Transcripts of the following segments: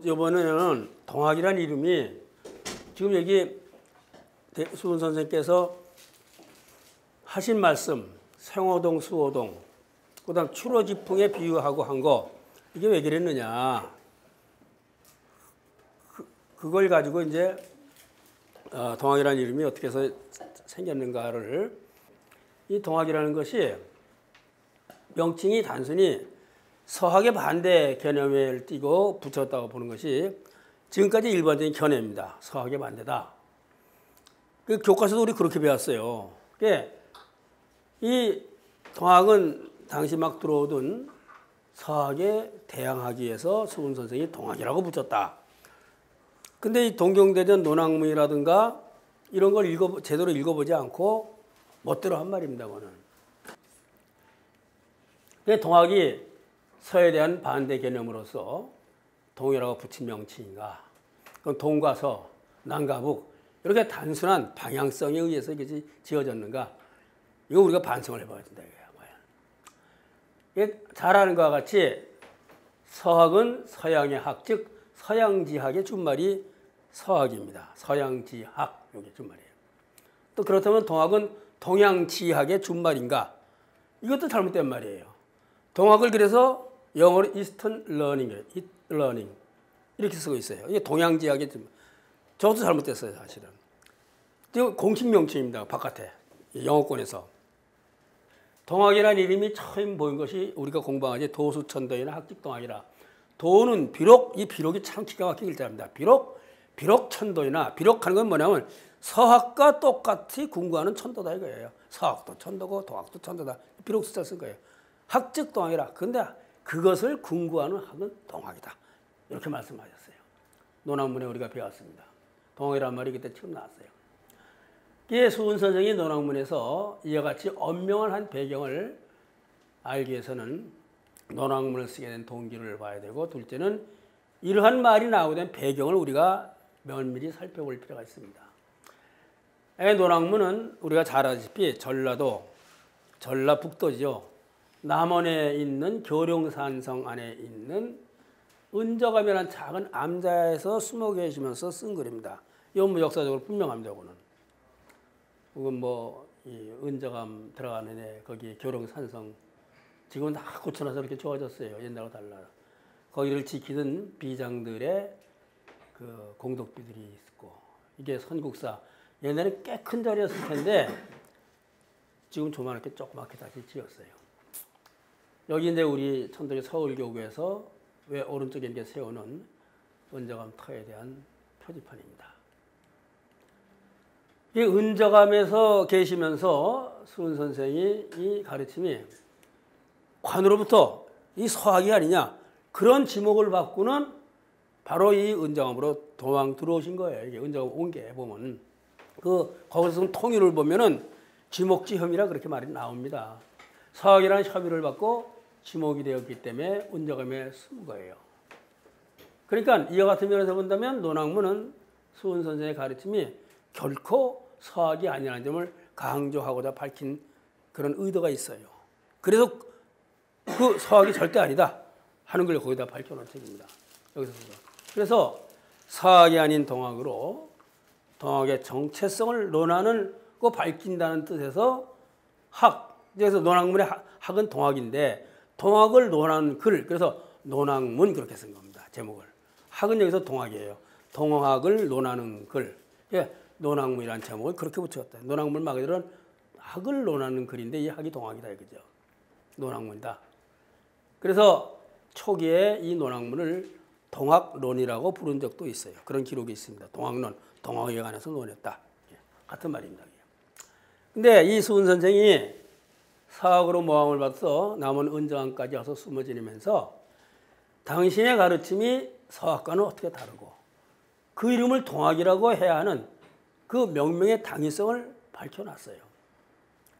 이번에는 동학이라는 이름이 지금 여기 수훈 선생님께서 하신 말씀, 생호동, 수호동, 그 다음 추로지풍에 비유하고 한 거, 이게 왜 그랬느냐. 그걸 가지고 이제 동학이라는 이름이 어떻게 해서 생겼는가를, 이 동학이라는 것이 명칭이 단순히 서학의 반대 개념을 띠고 붙였다고 보는 것이 지금까지 일반적인 견해입니다. 서학의 반대다. 그 교과서도 우리 그렇게 배웠어요. 이 동학은 당시 막 들어오던 서학에 대항하기 위해서 수훈 선생이 동학이라고 붙였다. 근데 이 동경대전 논학문이라든가 이런 걸 제대로 읽어보지 않고 멋대로 한 말입니다. 그거는. 동학이 서에 대한 반대 개념으로서 동이라고 붙인 명칭인가? 그럼 동과 서, 남과 북 이렇게 단순한 방향성에 의해서 이것이 지어졌는가? 이거 우리가 반성을 해봐야 된다. 이게 잘 아는 것과 같이 서학은 서양의 학, 즉 서양지학의 준말이 서학입니다. 서양지학, 이게 준말이에요. 또 그렇다면 동학은 동양지학의 준말인가? 이것도 잘못된 말이에요. 동학을 그래서 영어로 Eastern Learning 이렇게 쓰고 있어요. 이게 동양지학의 준말. 저것도 잘못됐어요, 사실은. 이거 공식 명칭입니다, 바깥에. 영어권에서. 동학이라는 이름이 처음 보인 것이 우리가 공부하지 도수천도이나 학직동학이라. 도는 이 비록이 참 기가 막힌 글자입니다. 비록 천도이나, 비록하는 건 뭐냐면 서학과 똑같이 궁구하는 천도다 이거예요. 서학도 천도고 동학도 천도다. 비록 숫자 쓴 거예요. 학직동학이라. 그런데 그것을 궁구하는 학은 동학이다. 이렇게 말씀하셨어요. 논학문에 우리가 배웠습니다. 동학이라는 말이 그때 처음 나왔어요. 수훈 선생이 논학문에서 이와 같이 엄명한 한 배경을 알기 위해서는 논학문을 쓰게 된 동기를 봐야 되고, 둘째는 이러한 말이 나오게 된 배경을 우리가 면밀히 살펴볼 필요가 있습니다. 논학문은 우리가 잘 아시다시피 전라북도죠. 남원에 있는 교룡산성 안에 있는 은저감이라는 작은 암자에서 숨어 계시면서 쓴 글입니다. 이건 역사적으로 분명합니다. 이건 이 은저감 들어가는 데 거기 교룡산성 지금은 다 고쳐놔서 이렇게 좋아졌어요. 옛날과 달라. 거기를 지키던 비장들의 그 공덕비들이 있고, 이게 선국사. 옛날에 꽤 큰 자리였을 텐데 지금 조그맣게 조그맣게 다시 지었어요. 여기 이제 우리 천덕의 서울교구에서 왜 오른쪽에 이렇게 세우는 은저감 터에 대한 표지판입니다. 이 은저감에서 계시면서 수훈 선생이 이 가르침이 관으로부터 이 서학이 아니냐, 그런 지목을 받고는 바로 이 은저감으로 도망 들어오신 거예요. 이게 은저감 온 게 보면 거기서 통일을 보면은 지목지혐이라 그렇게 말이 나옵니다. 서학이라는 협의를 받고 지목이 되었기 때문에 은저감에 쓴 거예요. 그러니까 이와 같은 면에서 본다면 논학문은 수훈 선생의 가르침이 결코 서학이 아니라는 점을 강조하고자 밝힌 그런 의도가 있어요. 그래서 그 서학이 절대 아니다 하는 걸 거기다 밝혀놓은 책입니다. 여기서. 그래서 서학이 아닌 동학으로 동학의 정체성을 논하는 거 밝힌다는 뜻에서 그래서 논학문의 학은 동학인데 동학을 논하는 글, 그래서 논학문 그렇게 쓴 겁니다. 제목을. 학은 여기서 동학이에요. 동학을 논하는 글. 논학문이라는 제목을 그렇게 붙였다. 논학문 말 그대로 학을 논하는 글인데 이 학이 동학이다 이거죠. 논학문이다. 그래서 초기에 이 논학문을 동학론이라고 부른 적도 있어요. 그런 기록이 있습니다. 동학론, 동학에 관해서 논했다. 같은 말입니다. 근데 이 수훈 선생이 서학으로 모함을 받아서 남원 은저감까지 와서 숨어 지내면서 당신의 가르침이 서학과는 어떻게 다르고 그 이름을 동학이라고 해야 하는 그 명명의 당위성을 밝혀놨어요.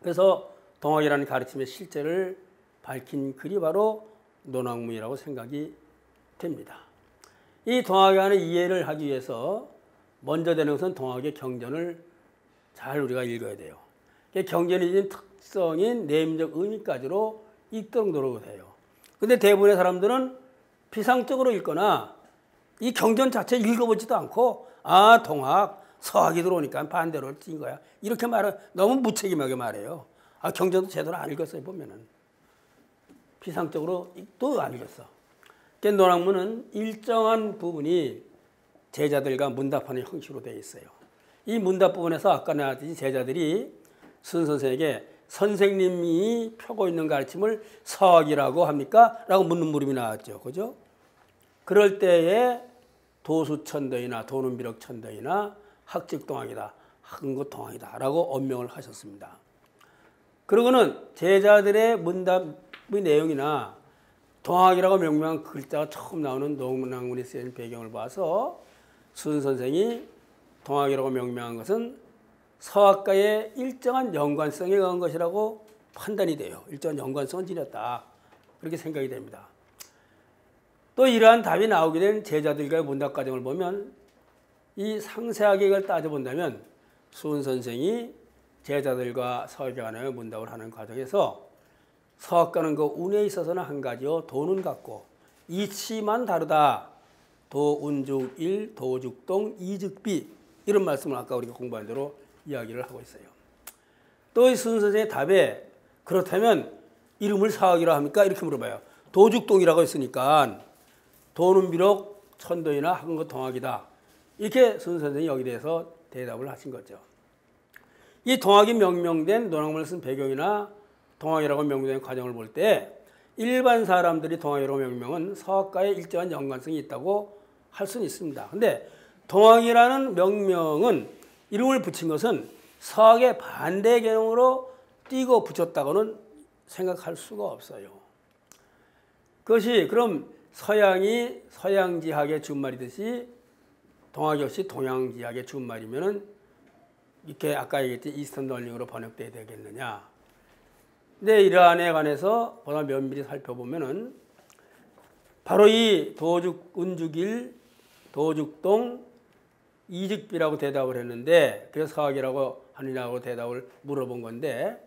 그래서 동학이라는 가르침의 실제를 밝힌 글이 바로 논학문이라고 생각이 됩니다. 이 동학에 관한 이해를 하기 위해서 먼저 되는 것은 동학의 경전을 잘 우리가 읽어야 돼요. 경전이 가진 특성인 내임적 의미까지로 읽도록 노력을 해요. 근데 대부분의 사람들은 피상적으로 읽거나 이 경전 자체 읽어보지도 않고 아 동학 서학이 들어오니까 반대로 뛴 거야. 이렇게 말해 너무 무책임하게 말해요. 아 경전도 제대로 안 읽었어요 보면은. 비상적으로 또 안 읽었어. 그러니까 노랑문은 일정한 부분이 제자들과 문답하는 형식으로 되어 있어요. 이 문답 부분에서 아까 나왔듯이 제자들이 순 선생에게 선생님이 펴고 있는 가르침을 서학이라고 합니까? 라고 묻는 물음이 나왔죠. 그죠? 그럴 때에 도수천도이나 도는비록천도이나 학직동학이다. 학은고동학이다. 라고 언명을 하셨습니다. 그러고는 제자들의 문답의 내용이나 동학이라고 명명한 글자가 처음 나오는 노랑문이 쓰인 배경을 봐서 순 선생이 동학이라고 명명한 것은 서학과의 일정한 연관성에 의한 것이라고 판단이 돼요. 일정한 연관성을 지녔다. 그렇게 생각이 됩니다. 또 이러한 답이 나오게 된 제자들과의 문답 과정을 보면 이 상세하게 이걸 따져본다면 순 선생이 제자들과 서학에 관하여 문답을 하는 과정에서 서학과는 그 운에 있어서는 한 가지요. 도는 같고 이치만 다르다. 도운죽일, 도죽동, 이즉비 이런 말씀을 아까 우리가 공부한 대로 이야기를 하고 있어요. 또 이 순 선생의 답에 그렇다면 이름을 서학이라 합니까? 이렇게 물어봐요. 도죽동이라고 했으니까 도는 비록 천도이나 학은고 동학이다. 이렇게 순 선생이 여기 대해서 대답을 하신 거죠. 이 동학이 명명된 노랑문을 쓴 배경이나 동학이라고 명명된 과정을 볼 때 일반 사람들이 동학이라고 명명은 서학과의 일정한 연관성이 있다고 할 수는 있습니다. 근데 동학이라는 명명은 이름을 붙인 것은 서학의 반대 개념으로 띄고 붙였다고는 생각할 수가 없어요. 그것이 그럼 서양이 서양지학의 준말이듯이 동학 역시 동양지학의 준말이면은 이렇게 아까 얘기했듯이 이스턴 널링으로 번역돼야 되겠느냐. 근데 이러한에 관해서 보다 면밀히 살펴보면은 바로 이 도죽운죽일, 도죽동, 이즉비라고 대답을 했는데 그래서 서학이라고 하느냐고 대답을 물어본 건데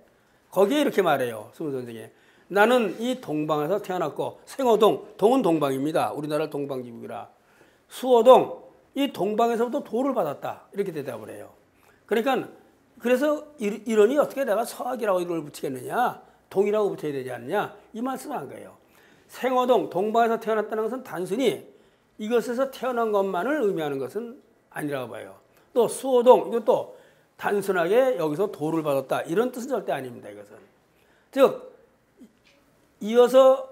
거기에 이렇게 말해요. 순 선생이. 나는 이 동방에서 태어났고 생호동, 동은 동방입니다. 우리나라 동방지국이라. 수호동, 이 동방에서부터 도를 받았다. 이렇게 대답을 해요. 그러니까 그래서 이러니 어떻게 내가 서학이라고 이걸 붙이겠느냐. 동이라고 붙여야 되지 않느냐. 이 말씀을 한 거예요. 생호동, 동방에서 태어났다는 것은 단순히 이것에서 태어난 것만을 의미하는 것은 아니라고 봐요. 또 수호동, 이것도 단순하게 여기서 도를 받았다. 이런 뜻은 절대 아닙니다. 이것은. 즉 이어서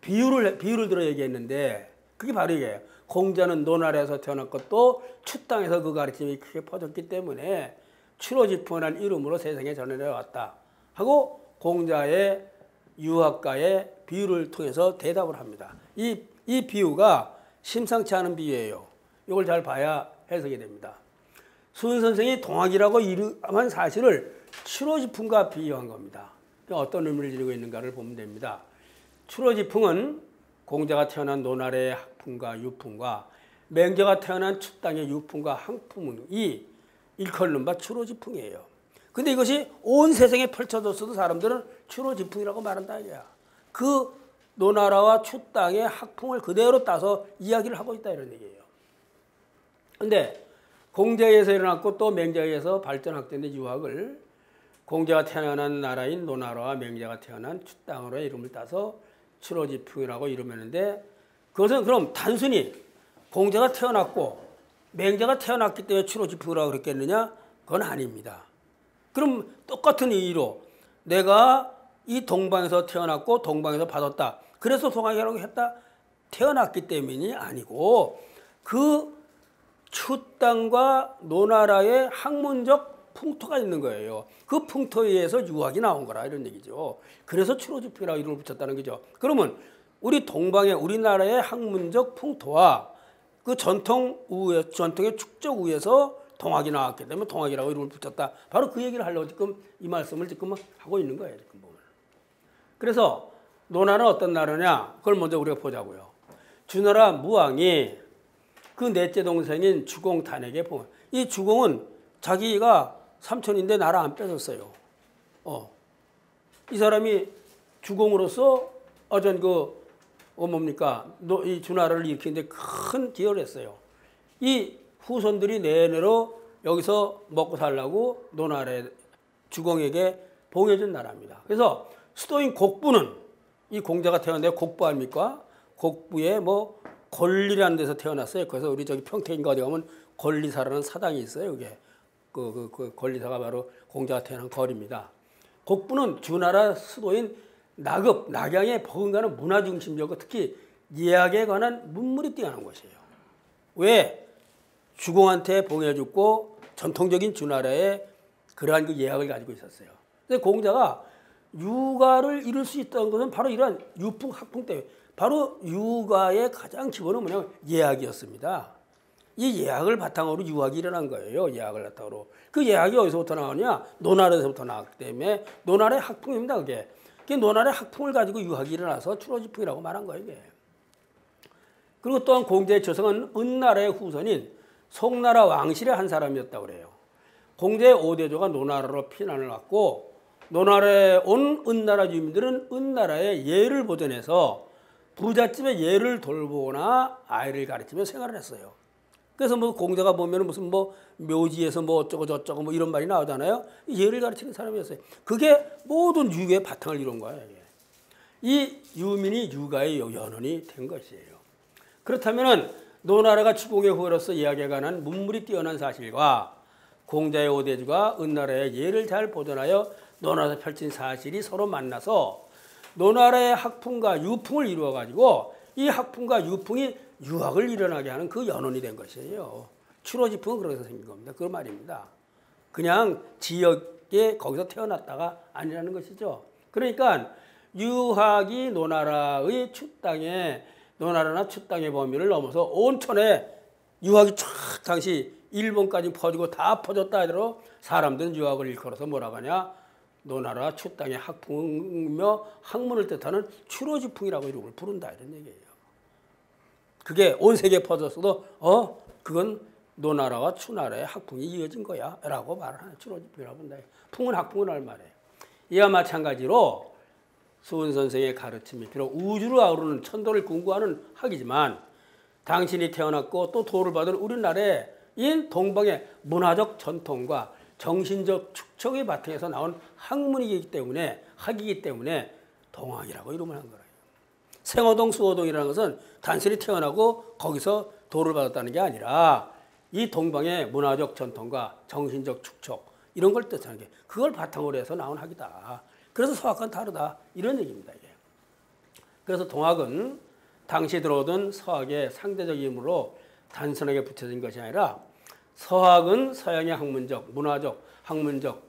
비유를 들어 얘기했는데 그게 바로 이게요. 공자는 노나라에서 태어났고 또 추땅에서 그 가르침이 크게 퍼졌기 때문에 추로지풍이라는 이름으로 세상에 전해내왔다 하고 공자의 유학가의 비유를 통해서 대답을 합니다. 이 비유가 심상치 않은 비유예요. 이걸 잘 봐야 해석이 됩니다. 순 선생이 동학이라고 이름한 사실을 추로지풍과 비유한 겁니다. 어떤 의미를 지니고 있는가를 보면 됩니다. 추로지풍은 공자가 태어난 노나라의 학풍과 유풍과 맹자가 태어난 추땅의 유풍과 학풍이 일컬는 바 추로지풍이에요. 근데 이것이 온 세상에 펼쳐졌어도 사람들은 추로지풍이라고 말한다 이거야. 그 노나라와 추땅의 학풍을 그대로 따서 이야기를 하고 있다 이런 얘기예요. 근데 공자에 의해서 일어났고 또 맹자에 의해서 발전학된 유학을 공자가 태어난 나라인 노나라와 맹자가 태어난 추땅으로의 이름을 따서 추로지풍이라고 이름했는데 그것은 그럼 단순히 공자가 태어났고 맹자가 태어났기 때문에 추로지풍이라고 그랬겠느냐? 그건 아닙니다. 그럼 똑같은 의의로 내가 이 동방에서 태어났고 동방에서 받았다. 그래서 동학이라고 했다. 태어났기 때문이 아니고 그 추땅과 노나라의 학문적 풍토가 있는 거예요. 그 풍토에 의해서 유학이 나온 거라 이런 얘기죠. 그래서 추로지풍이라고 이름을 붙였다는 거죠. 그러면 우리 동방의 우리나라의 학문적 풍토와 그 전통의 축적 우에서 동학이 나왔기 때문에 동학이라고 이름을 붙였다. 바로 그 얘기를 하려고 지금 이 말씀을 지금 하고 있는 거예요. 지금 보면. 그래서 노나라는 어떤 나라냐? 그걸 먼저 우리가 보자고요. 주나라 무왕이 그 넷째 동생인 주공탄에게 보면 이 주공은 자기가 삼촌인데 나라 안 뺏었어요. 이 사람이 주공으로서 어전 그 뭡니까? 이 주나라를 일으키는데 큰 기여를 했어요. 이 후손들이 내내로 여기서 먹고 살라고 노나라의 주공에게 봉해준 나라입니다. 그래서 수도인 곡부는 이 공자가 태어났는데 곡부 아닙니까? 곡부에 뭐 권리라는 데서 태어났어요. 그래서 우리 저기 평택인가 어디 가면 권리사라는 사당이 있어요. 그게 그 권리사가 바로 공자가 태어난 거리입니다. 곡부는 주나라 수도인 낙읍, 낙양에 버금가는 문화 중심지였고 특히 예학에 관한 문물이 뛰어난 곳이에요. 왜? 주공한테 봉해줬고 전통적인 주나라의 그러한 그 예학을 가지고 있었어요. 그래서 공자가 유가를 이룰 수 있다는 것은 바로 이러한 유풍, 학풍 때문에 바로 유가의 가장 기본은 뭐냐면 예학이었습니다. 이 예학을 바탕으로 유학이 일어난 거예요. 예학을 바탕으로. 그 예학이 어디서부터 나오냐? 노나라에서부터 나왔기 때문에 노나라의 학풍입니다. 그게. 노나라의 학풍을 가지고 유학이 일어나서 추로지풍이라고 말한 거예요. 이게. 그리고 또한 공자의 조상은 은나라의 후손인 송나라 왕실의 한 사람이었다고 그래요. 공자의 5대조가 노나라로 피난을 왔고 노나라에 온 은나라 주민들은 은나라의 예를 보존해서 부잣집의 예를 돌보거나 아이를 가르치며 생활을 했어요. 그래서 뭐 공자가 보면 무슨 뭐 묘지에서 뭐 어쩌고 저쩌고 뭐 이런 말이 나오잖아요. 예를 가르치는 사람이었어요. 그게 모든 유교의 바탕을 이룬 거예요. 이 유민이 유가의 연원이 된 것이에요. 그렇다면은 노나라가 주공의 후예로서 이야기에 관한 문물이 뛰어난 사실과 공자의 5대주가 은나라의 예를 잘 보존하여 노나라에서 펼친 사실이 서로 만나서 노나라의 학풍과 유풍을 이루어가지고 이 학풍과 유풍이 유학을 일어나게 하는 그 연원이 된 것이에요. 추로지풍은 그렇게 생긴 겁니다. 그 말입니다. 그냥 지역에 거기서 태어났다가 아니라는 것이죠. 그러니까 유학이 노나라의 추땅에 노나라나 추땅의 범위를 넘어서 온천에 유학이 쫙 당시 일본까지 퍼지고 다 퍼졌다 하더라도 사람들은 유학을 일컬어서 뭐라고 하냐? 노나라 추땅의 학풍이며 학문을 뜻하는 추로지풍이라고 이름을 부른다 이런 얘기예요. 그게 온 세계에 퍼졌어도 그건 노나라와 추나라의 학풍이 이어진 거야 라고 말을 하는 추로지풍이라고 본다. 풍은 학풍은 할 말이에요. 이와 마찬가지로 수은 선생의 가르침이 비록 우주를 아우르는 천도를 궁구하는 학이지만 당신이 태어났고 또 도를 받은 우리나라의 이 동방의 문화적 전통과 정신적 축적의 바탕에서 나온 학문이기 때문에 학이기 때문에 동학이라고 이름을 한 거예요. 생어동 수어동이라는 것은 단순히 태어나고 거기서 도를 받았다는 게 아니라 이 동방의 문화적 전통과 정신적 축적 이런 걸 뜻하는 게 그걸 바탕으로 해서 나온 학이다. 그래서 서학과는 다르다 이런 얘기입니다. 이게. 그래서 동학은 당시 들어오던 서학의 상대적 이름으로 단순하게 붙여진 것이 아니라 서학은 서양의 학문적,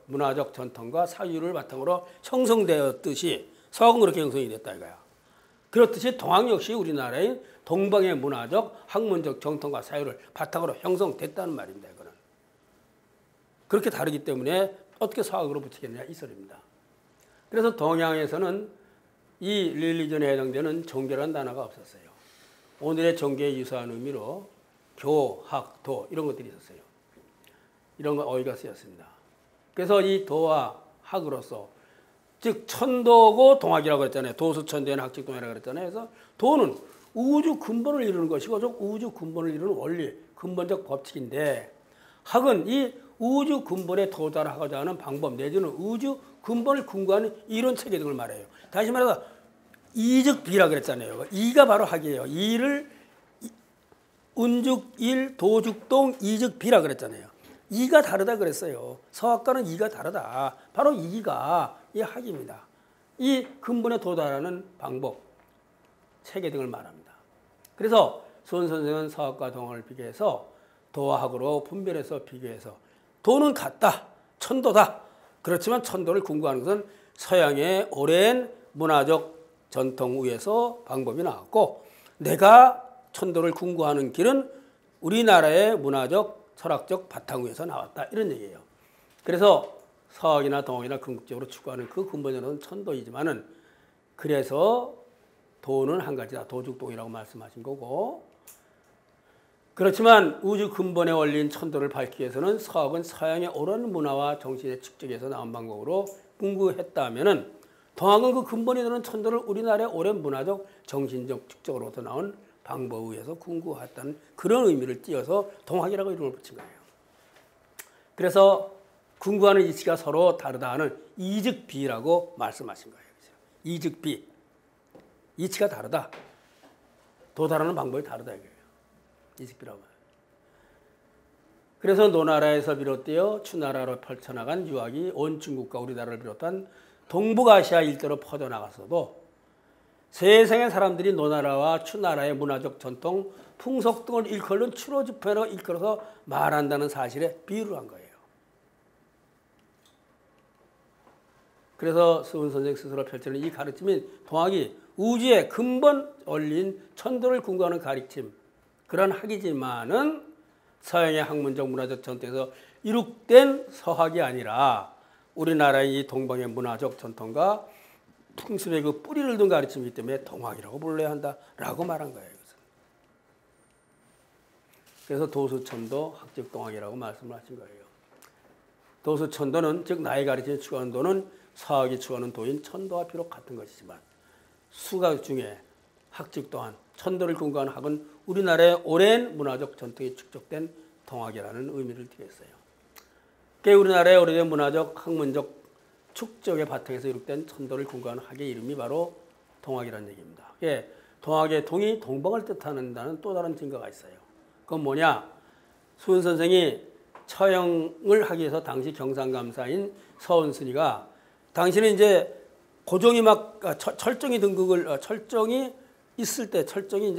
문화적 전통과 사유를 바탕으로 형성되었듯이 서학은 그렇게 형성이 됐다 이거야. 그렇듯이 동학 역시 우리나라의 동방의 문화적, 학문적 전통과 사유를 바탕으로 형성됐다는 말입니다. 이거는. 그렇게 다르기 때문에 어떻게 서학으로 붙이겠느냐 이 소리입니다. 그래서 동양에서는 이 릴리전에 해당되는 종교라는 단어가 없었어요. 오늘의 종교에 유사한 의미로 교, 학, 도 이런 것들이 있었어요. 이런 거 어휘가 쓰였습니다. 그래서 이 도와 학으로서 즉 천도고 동학이라고 했잖아요. 도수천대는 학직동이라고 그랬잖아요. 그래서 도는 우주 근본을 이루는 것이고 즉 우주 근본을 이루는 원리, 근본적 법칙인데 학은 이 우주 근본에 도달하고자 하는 방법 내지는 우주 근본을 궁구하는 이론 체계 등을 말해요. 다시 말해서 이즉비라 그랬잖아요. 이가 바로 학이에요. 이를 운죽일 도죽동 이즉비라 그랬잖아요. 이가 다르다 그랬어요. 서학과는 이가 다르다. 바로 이가 이 학입니다. 이 근본에 도달하는 방법, 체계 등을 말합니다. 그래서 수은 선생은 서학과 동학을 비교해서 도와 학으로 분별해서 비교해서 도는 같다, 천도다. 그렇지만 천도를 궁구하는 것은 서양의 오랜 문화적 전통 위에서 방법이 나왔고 내가 천도를 궁구하는 길은 우리나라의 문화적, 철학적 바탕 위에서 나왔다. 이런 얘기예요. 그래서 서학이나 동학이나 궁극적으로 추구하는 그 근본적으로는 천도이지만은 그래서 도는 한 가지다. 도죽동이라고 말씀하신 거고 그렇지만 우주 근본의 원리인 천도를 밝히기 위해서는 서학은 서양의 옳은 문화와 정신의 축적에서 나온 방법으로 궁구했다면은 동학은 그 근본이 되는 천도를 우리나라의 오랜 문화적, 정신적 축적으로부터 나온 방법에 의해서 궁구했다는 그런 의미를 띄어서 동학이라고 이름을 붙인 거예요. 그래서 궁구하는 이치가 서로 다르다 하는 이즉비라고 말씀하신 거예요. 이즉비. 이치가 다르다. 도달하는 방법이 다르다 이거예요. 이즉비라고 말해요. 그래서 노나라에서 비롯되어 추나라로 펼쳐나간 유학이 온 중국과 우리나라를 비롯한 동북아시아 일대로 퍼져나갔어도 세상의 사람들이 노나라와 추나라의 문화적 전통, 풍속 등을 일컬는 추로집회로 일컬어서 말한다는 사실에 비유를 한 거예요. 그래서 수은 선생 스스로 펼치는 이 가르침인 동학이 우주의 근본 원리인 천도를 궁구하는 가르침, 그런 학이지만은 서양의 학문적 문화적 전통에서 이룩된 서학이 아니라 우리나라의 이 동방의 문화적 전통과 풍습의 그 뿌리를 둔 가르침이기 때문에 동학이라고 불러야 한다라고 말한 거예요. 그래서 도수천도 학적동학이라고 말씀을 하신 거예요. 도수천도는 즉 나의 가르침에 추구하는 도는 서학이 추구하는 도인 천도와 비록 같은 것이지만 수학 중에 학적 또한 천도를 근거한 학은 우리나라의 오랜 문화적 전통이 축적된 동학이라는 의미를 띠겠어요. 우리나라의 오래된 문화적, 학문적 축적의 바탕에서 이룩된 천도를 근거한 학의 이름이 바로 동학이라는 얘기입니다. 예, 동학의 동이 동방을 뜻하는다는 또 다른 증거가 있어요. 그건 뭐냐? 수은 선생이 처형을 하기 위해서 당시 경상감사인 서은순이가 당시는 이제 고종이 막 철정이 등극을 철정이 있을 때 철정이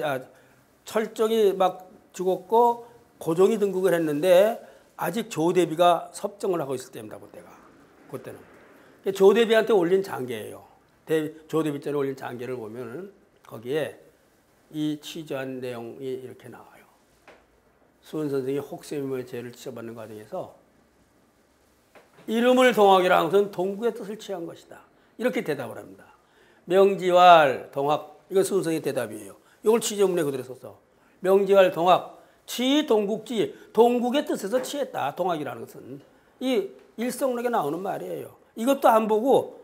막 죽었고 고종이 등극을 했는데 아직 조대비가 섭정을 하고 있을 때입니다. 그때는 조대비한테 올린 장계예요. 조대비전에 올린 장계를 보면은 거기에 이 취조한 내용이 이렇게 나와요. 수은 선생이 혹세미모의 죄를 치셔받는 과정에서 이름을 동학이라 한 것은 동국의 뜻을 취한 것이다. 이렇게 대답을 합니다. 명지왈 동학, 이거 수은 선생의 대답이에요. 이걸 취조문에 그대로 써서 명지왈 동학, 취 동국지, 동국의 뜻에서 취했다. 동학이라는 것은 이 일성록에 나오는 말이에요. 이것도 안 보고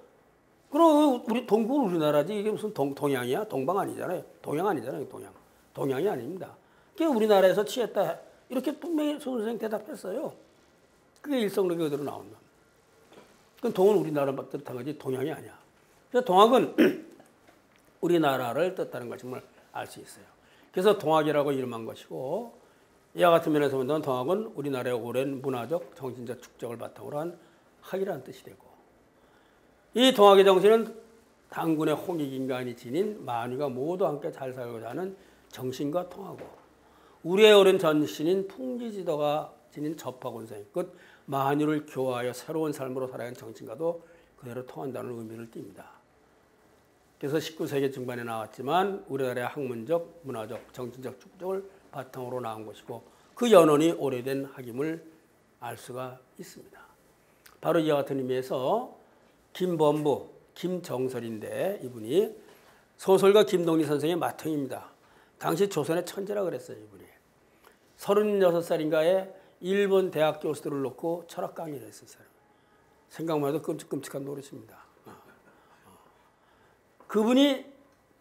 그럼 우리 동국은 우리나라지 이게 무슨 동양이야? 동방 아니잖아요. 동양 아니잖아요. 동양이 아닙니다. 그게 우리나라에서 취했다. 이렇게 분명히 수은 선생 대답했어요. 그게 일성록에 그대로 나온다. 그건 동은 우리나라를 뜻한 거지 동양이 아니야. 그래서 동학은 우리나라를 뜻하는 걸 정말 알 수 있어요. 그래서 동학이라고 이름한 것이고 이와 같은 면에서 본다면 동학은 우리나라의 오랜 문화적, 정신적 축적을 바탕으로 한 학이라는 뜻이 되고 이 동학의 정신은 당군의 홍익인간이 지닌 만유가 모두 함께 잘 살고자 하는 정신과 통하고 우리의 오랜 전신인 풍지지도가 지닌 접하군생 끝 만유를 교화하여 새로운 삶으로 살아가는 정신과도 그대로 통한다는 의미를 띱니다. 그래서 19세기 중반에 나왔지만 우리나라의 학문적, 문화적, 정신적 축적을 바탕으로 나온 것이고 그 연원이 오래된 학임을 알 수가 있습니다. 바로 이와 같은 의미에서 김범부, 김정설인데 이분이 소설가 김동리 선생의 맏형입니다. 당시 조선의 천재라 그랬어요. 이분이. 36살인가에 일본 대학 교수들을 놓고 철학 강의를 했었어요. 생각만 해도 끔찍끔찍한 노릇입니다. 그분이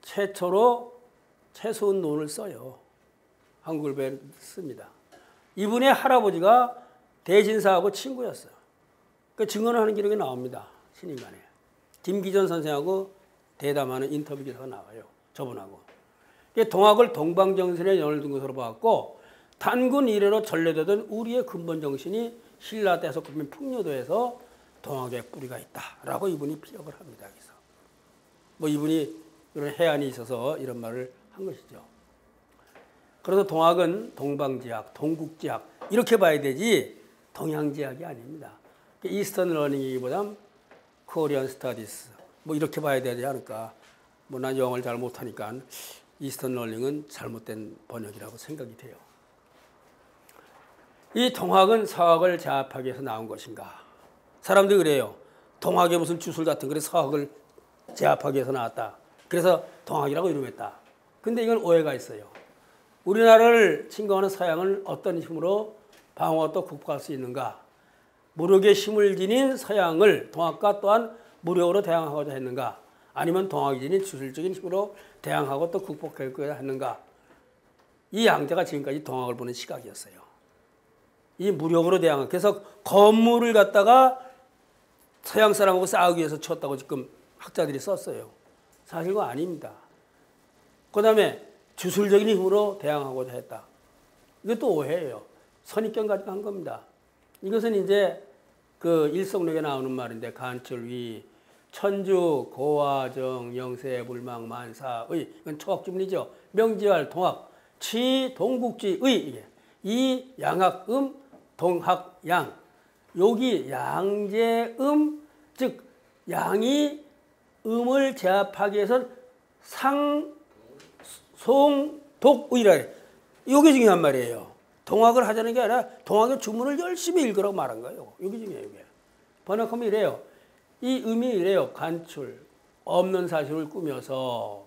최초로 최소은 논을 써요. 한국을 씁니다. 이분의 할아버지가 대신사하고 친구였어요. 그 증언을 하는 기록이 나옵니다. 신인간에. 김기전 선생하고 대담하는 인터뷰 기사가 나와요. 저분하고. 동학을 동방정신에 연을 둔 것으로 봤고 단군 이래로 전래되던 우리의 근본 정신이 신라 때에서 그러면 풍요도에서 동학의 뿌리가 있다라고 이분이 피력을 합니다. 그래서 뭐 이분이 이런 해안이 있어서 이런 말을 한 것이죠. 그래서 동학은 동방지학, 동국지학 이렇게 봐야 되지 동양지학이 아닙니다. 이스턴 러닝이보다는 코리안 스터디스 뭐 이렇게 봐야 되지 않을까. 뭐 난 영어를 잘 못하니까 이스턴 러닝은 잘못된 번역이라고 생각이 돼요. 이 동학은 서학을 제압하기 위해서 나온 것인가. 사람들이 그래요. 동학에 무슨 주술 같은 거래 서학을 제압하기 위해서 나왔다. 그래서 동학이라고 이름했다. 근데 이건 오해가 있어요. 우리나라를 침공하는 서양을 어떤 힘으로 방어와 또 극복할 수 있는가. 무력의 힘을 지닌 서양을 동학과 또한 무력으로 대항하고자 했는가. 아니면 동학이진이 주술적인 힘으로 대항하고 또 극복해야 하는가. 이 양자가 지금까지 동학을 보는 시각이었어요. 이 무력으로 대항하고 그래서 건물을 갖다가 서양 사람하고 싸우기 위해서 쳤다고 지금 학자들이 썼어요. 사실 그거 아닙니다. 그 다음에 주술적인 힘으로 대항하고자 했다. 이것도 오해예요. 선입견 가지고 한 겁니다. 이것은 이제 그 일성록에 나오는 말인데 간철위 천주 고화정 영세 불망 만사의 이건 초학주문이죠. 명지할 동학 치 동국지의 이게 이 양학음 동학양 여기 양제음 즉 양이 음을 제압하기 위해서 상송독의라 해. 이게 중요한 말이에요. 동학을 하자는 게 아니라 동학의 주문을 열심히 읽으라고 말한 거예요. 이게 중요해요. 이게. 번역하면 이래요. 이 의미 이래요. 간출 없는 사실을 꾸며서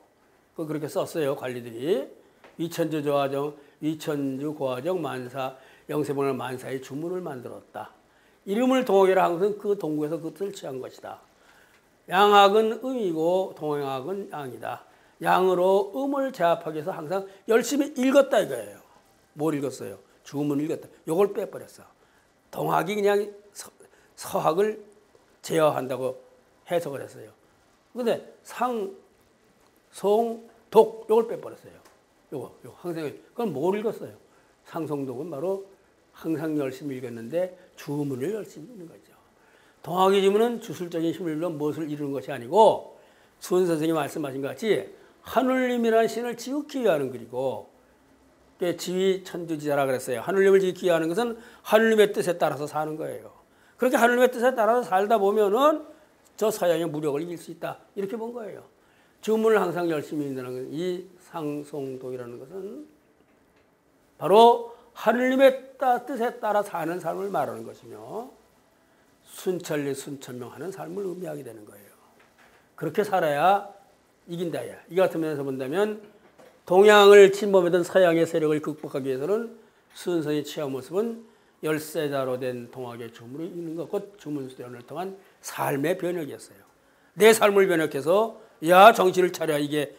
그렇게 썼어요. 관리들이. 위천주 조화정, 위천주 고화정 만사 영세본을 만사의 주문을 만들었다. 이름을 동학이라 한 것은 그 동국에서 그것을 취한 것이다. 양학은 음이고 동학은 양이다. 양으로 음을 제압하기 위해서 항상 열심히 읽었다 이거예요. 뭘 읽었어요? 주문을 읽었다. 이걸 빼버렸어. 동학이 그냥 서학을 제어한다고 해석을 했어요. 그런데 상, 송, 독 이걸 빼버렸어요. 요거 항상 그건 뭘 읽었어요? 상송독은 바로 항상 열심히 읽었는데 주문을 열심히 읽는 거죠. 동학의 주문은 주술적인 힘을 빌려 무엇을 이루는 것이 아니고 수은 선생님이 말씀하신 것 같이 하늘님이라는 신을 지극히 위하는 글이고 지위 천주지자라 그랬어요. 하늘님을 지극히 위하는 것은 하늘님의 뜻에 따라서 사는 거예요. 그렇게 하늘님의 뜻에 따라서 살다 보면은 저 서양의 무력을 이길 수 있다. 이렇게 본 거예요. 주문을 항상 열심히 읽는 이 상송독이라는 것은 바로 하늘님의 뜻에 따라 사는 삶을 말하는 것이며 순천리 순천명하는 삶을 의미하게 되는 거예요. 그렇게 살아야 이긴다. 이 같은 면에서 본다면 동양을 침범했던 서양의 세력을 극복하기 위해서는 순선이 취한 모습은 열세자로 된 동학의 주문을 읽는 것, 곧 주문수련을 통한 삶의 변혁이었어요. 내 삶을 변혁해서 야 정신을 차려 이게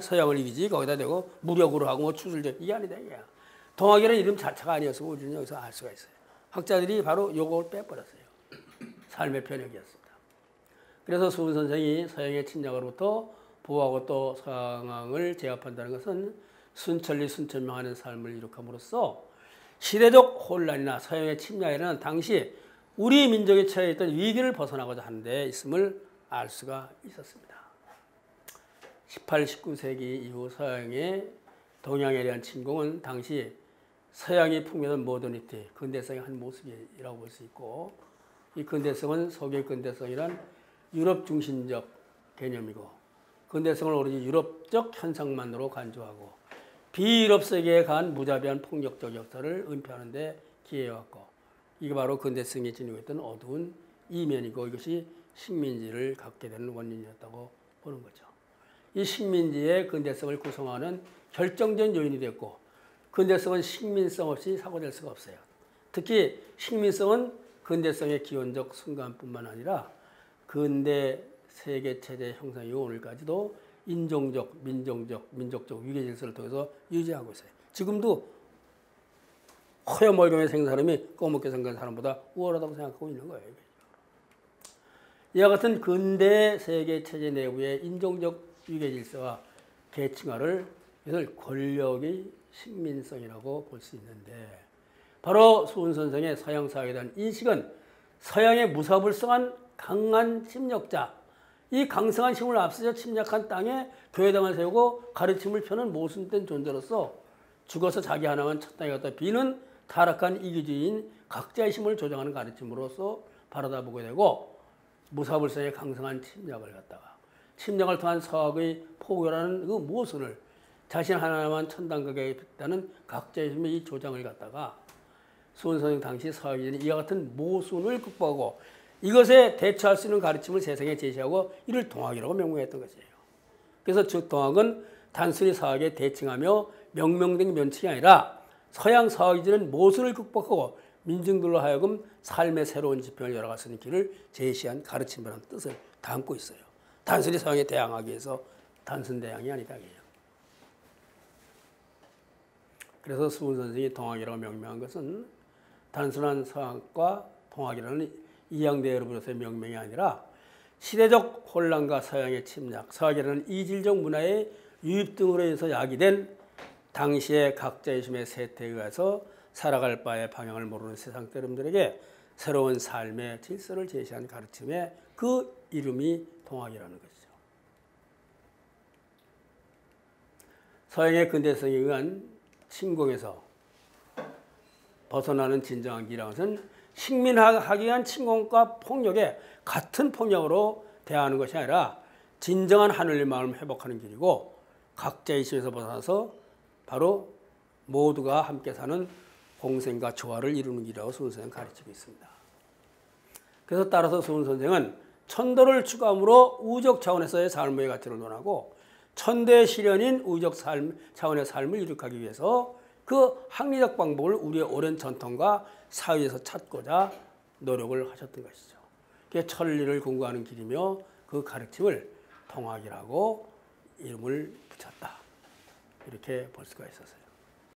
서양을 이기지 거기다 대고 무력으로 하고 뭐 추술적 이게 아니다 이게야. 동학이라는 이름 자체가 아니었으면 우리는 여기서 알 수가 있어요. 학자들이 바로 요걸 빼버렸어요. 삶의 변혁이었습니다. 그래서 수은 선생이 서양의 침략으로부터 보호하고 또 서양을 제압한다는 것은 순천리 순천명하는 삶을 이룩함으로써 시대적 혼란이나 서양의 침략이라는 당시 우리 민족에 처해 있던 위기를 벗어나고자 하는 데 있음을 알 수가 있었습니다. 18, 19세기 이후 서양의 동양에 대한 침공은 당시 서양이 풍미하던 모더니티, 근대성의 한 모습이라고 볼 수 있고 이 근대성은 소비의 근대성이란 유럽 중심적 개념이고 근대성을 오로지 유럽적 현상만으로 간주하고 비유럽 세계에 간 무자비한 폭력적 역사를 은폐하는 데 기여해왔고 이게 바로 근대성이 지니고 있던 어두운 이면이고 이것이 식민지를 갖게 되는 원인이었다고 보는 거죠. 이 식민지의 근대성을 구성하는 결정적인 요인이 됐고 근대성은 식민성 없이 사고될 수가 없어요. 특히 식민성은 근대성의 기원적 순간뿐만 아니라 근대 세계체제 형성 이후 오늘까지도 인종적, 민족적 위계 질서를 통해서 유지하고 있어요. 지금도 허여멀경에 생긴 사람이 꺼멓게 생긴 사람보다 우월하다고 생각하고 있는 거예요. 이와 같은 근대 세계체제 내부의 인종적 위계 질서와 계층화를 이것을 권력의 식민성이라고 볼 수 있는데 바로 수은 선생의 서양 사회에 대한 인식은 서양의 무사불성한 강한 침략자 이 강성한 힘을 앞서서 침략한 땅에 교회당을 세우고 가르침을 펴는 모순된 존재로서 죽어서 자기 하나만 첫 땅에 갖다 비는 타락한 이기주의인 각자의 힘을 조정하는 가르침으로서 바라다보게 되고 무사불성의 강성한 침략을 갖다가 침략을 통한 서학의 포교라는 그 모순을 자신 하나만 천당각에 빗다는 각자의 힘의 이 조장을 갖다가 수은 선생 당시 서학인이 이와 같은 모순을 극복하고 이것에 대처할 수 있는 가르침을 세상에 제시하고 이를 동학이라고 명명했던 것이에요. 그래서 즉 동학은 단순히 서학에 대칭하며 명명된 면칭이 아니라 서양 서학이지는 모순을 극복하고 민중들로 하여금 삶의 새로운 지평을 열어갈 수 있는 길을 제시한 가르침이라는 뜻을 담고 있어요. 단순히 서양에 대항하기 위해서 단순 대항이 아니다. 그래서 수훈 선생이 동학이라고 명명한 것은 단순한 서양과 동학이라는 이양대열으로서의 명명이 아니라 시대적 혼란과 서양의 침략, 서학이라는 이질적 문화의 유입 등으로 인해서 야기된 당시의 각자의심의 세태에 의해서 살아갈 바의 방향을 모르는 세상 때름들에게 새로운 삶의 질서를 제시한 가르침에 그 이름이 동학이라는 것이죠. 서양의 근대성에 의한 침공에서 벗어나는 진정한 길이라는 것은 식민하기 위한 침공과 폭력에 같은 폭력으로 대하는 것이 아니라 진정한 하늘의 마음을 회복하는 길이고 각자의 심에서 벗어나서 바로 모두가 함께 사는 공생과 조화를 이루는 길이라고 수훈 선생은 가르치고 있습니다. 그래서 따라서 수훈 선생은 천도를 추구함으로 우적 차원에서의 삶의 가치를 논하고 천대의 실현인 우적 차원의 삶을 이룩하기 위해서 그 합리적 방법을 우리의 오랜 전통과 사회에서 찾고자 노력을 하셨던 것이죠. 그게 천리를 공부하는 길이며 그 가르침을 통학이라고 이름을 붙였다. 이렇게 볼 수가 있었어요.